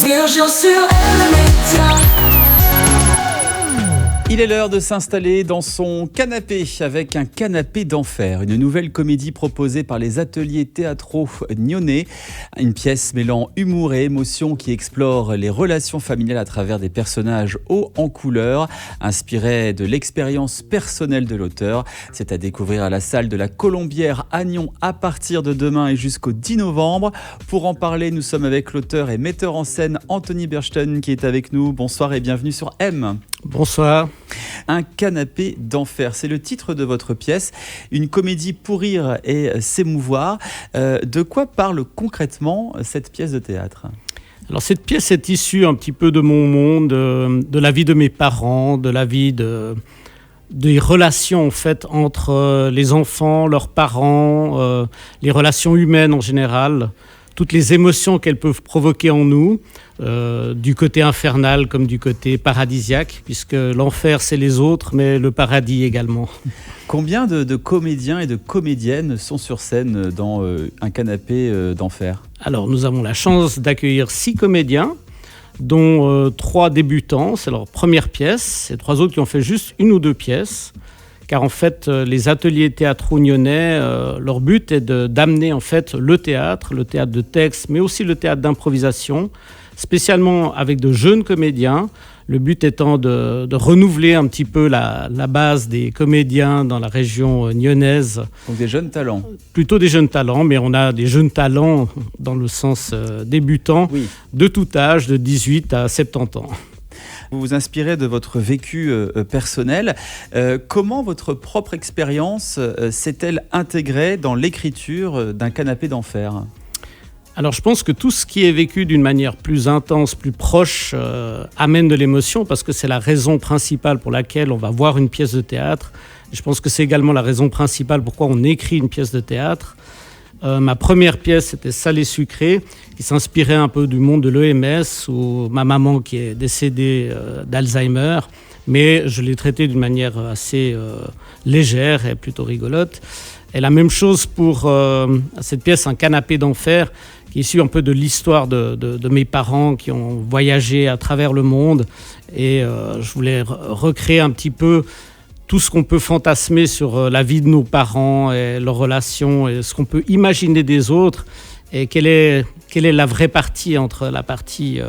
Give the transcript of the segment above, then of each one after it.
Sergio sur LMK. Il est l'heure de s'installer dans son canapé avec un canapé d'enfer, une nouvelle comédie proposée par les ateliers théâtraux nyonnais. Une pièce mêlant humour et émotion qui explore les relations familiales à travers des personnages hauts en couleur, inspirés de l'expérience personnelle de l'auteur. C'est à découvrir à la salle de la Colombière à Nyon à partir de demain et jusqu'au 10 novembre. Pour en parler, nous sommes avec l'auteur et metteur en scène Anthony Berchten qui est avec nous. Bonsoir et bienvenue sur M. Bonsoir. Un canapé d'enfer, c'est le titre de votre pièce, une comédie pour rire et s'émouvoir. De quoi parle concrètement cette pièce de théâtre ? Alors cette pièce est issue un petit peu de mon monde, de la vie de mes parents, de la vie des relations en fait entre les enfants, leurs parents, les relations humaines en général, toutes les émotions qu'elles peuvent provoquer en nous, du côté infernal comme du côté paradisiaque, puisque l'enfer c'est les autres, mais le paradis également. Combien de comédiens et de comédiennes sont sur scène dans un canapé d'enfer ? Alors nous avons la chance d'accueillir 6 comédiens, dont 3 débutants, c'est leur première pièce, et 3 autres qui ont fait juste 1 ou 2 pièces. Car en fait, les ateliers théâtraux nyonnais, leur but est d'amener en fait le théâtre de texte, mais aussi le théâtre d'improvisation, spécialement avec de jeunes comédiens. Le but étant de renouveler un petit peu la base des comédiens dans la région nyonnaise. Donc des jeunes talents. Plutôt des jeunes talents, mais on a des jeunes talents dans le sens débutant, oui, de tout âge, de 18 à 70 ans. Vous vous inspirez de votre vécu personnel. Comment votre propre expérience s'est-elle intégrée dans l'écriture d'un canapé d'enfer ? Alors je pense que tout ce qui est vécu d'une manière plus intense, plus proche, amène de l'émotion, parce que c'est la raison principale pour laquelle on va voir une pièce de théâtre. Je pense que c'est également la raison principale pourquoi on écrit une pièce de théâtre. Ma première pièce, c'était Salé Sucré, qui s'inspirait un peu du monde de l'EMS, où ma maman qui est décédée d'Alzheimer, mais je l'ai traitée d'une manière assez légère et plutôt rigolote. Et la même chose pour cette pièce, Un canapé d'enfer, qui est issue un peu de l'histoire de mes parents qui ont voyagé à travers le monde. Et je voulais recréer un petit peu tout ce qu'on peut fantasmer sur la vie de nos parents et leurs relations et ce qu'on peut imaginer des autres et quelle est la vraie partie entre la partie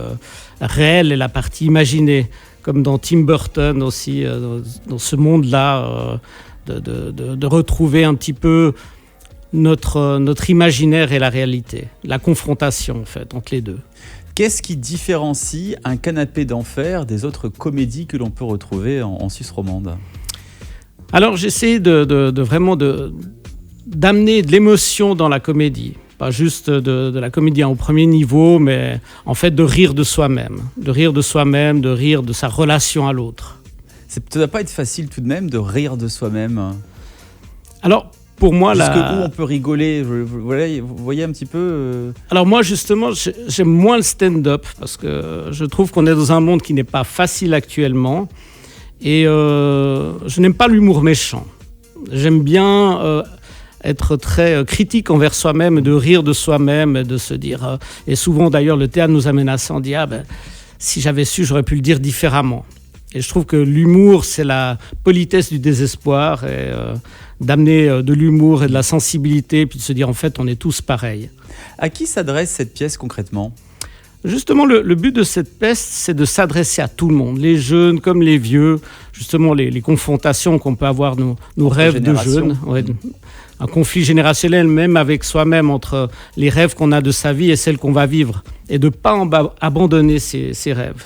réelle et la partie imaginée, comme dans Tim Burton aussi, dans ce monde-là, de retrouver un petit peu notre imaginaire et la réalité, la confrontation en fait entre les deux. Qu'est-ce qui différencie un canapé d'enfer des autres comédies que l'on peut retrouver en Suisse romande ? Alors j'essaie vraiment d'amener de l'émotion dans la comédie. Pas juste de la comédie au premier niveau, mais en fait de rire de soi-même. De rire de soi-même, de rire de sa relation à l'autre. Ça ne doit pas être facile tout de même de rire de soi-même. Alors pour moi, jusqu'où on peut rigoler, vous voyez un petit peu Alors moi justement, j'aime moins le stand-up, parce que je trouve qu'on est dans un monde qui n'est pas facile actuellement. Et je n'aime pas l'humour méchant. J'aime bien être très critique envers soi-même, de rire de soi-même, et de se dire... et souvent d'ailleurs le théâtre nous amène à ça, on dit si j'avais su, j'aurais pu le dire différemment. Et je trouve que l'humour, c'est la politesse du désespoir, et d'amener de l'humour et de la sensibilité, puis de se dire en fait on est tous pareils. À qui s'adresse cette pièce concrètement ? Justement, le but de cette pièce, c'est de s'adresser à tout le monde, les jeunes comme les vieux, justement les confrontations qu'on peut avoir, nos rêves de jeunes, un conflit générationnel même avec soi-même entre les rêves qu'on a de sa vie et celles qu'on va vivre, et de ne pas abandonner ses rêves.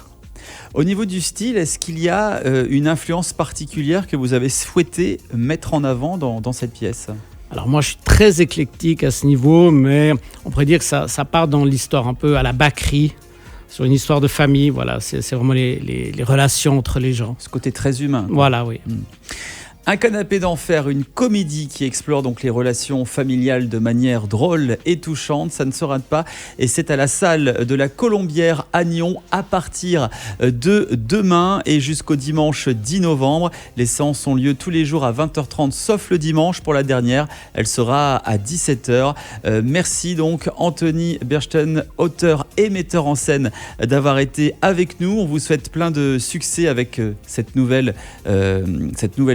Au niveau du style, est-ce qu'il y a une influence particulière que vous avez souhaité mettre en avant dans cette pièce ? Alors moi, je suis très éclectique à ce niveau, mais on pourrait dire que ça part dans l'histoire un peu à la Bacri, sur une histoire de famille. Voilà, c'est vraiment les relations entre les gens. Ce côté très humain. Voilà, oui. Un canapé d'enfer, une comédie qui explore donc les relations familiales de manière drôle et touchante. Ça ne se rate pas et c'est à la salle de la Colombière à Nyon à partir de demain et jusqu'au dimanche 10 novembre. Les séances ont lieu tous les jours à 20h30 sauf le dimanche pour la dernière. Elle sera à 17h. Merci donc Anthony Berchten, auteur et metteur en scène, d'avoir été avec nous. On vous souhaite plein de succès avec cette nouvelle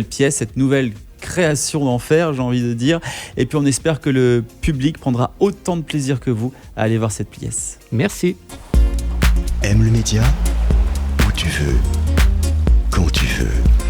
pièce, cette nouvelle création d'enfer, j'ai envie de dire. Et puis on espère que le public prendra autant de plaisir que vous à aller voir cette pièce. Merci. Aime le média où tu veux, quand tu veux.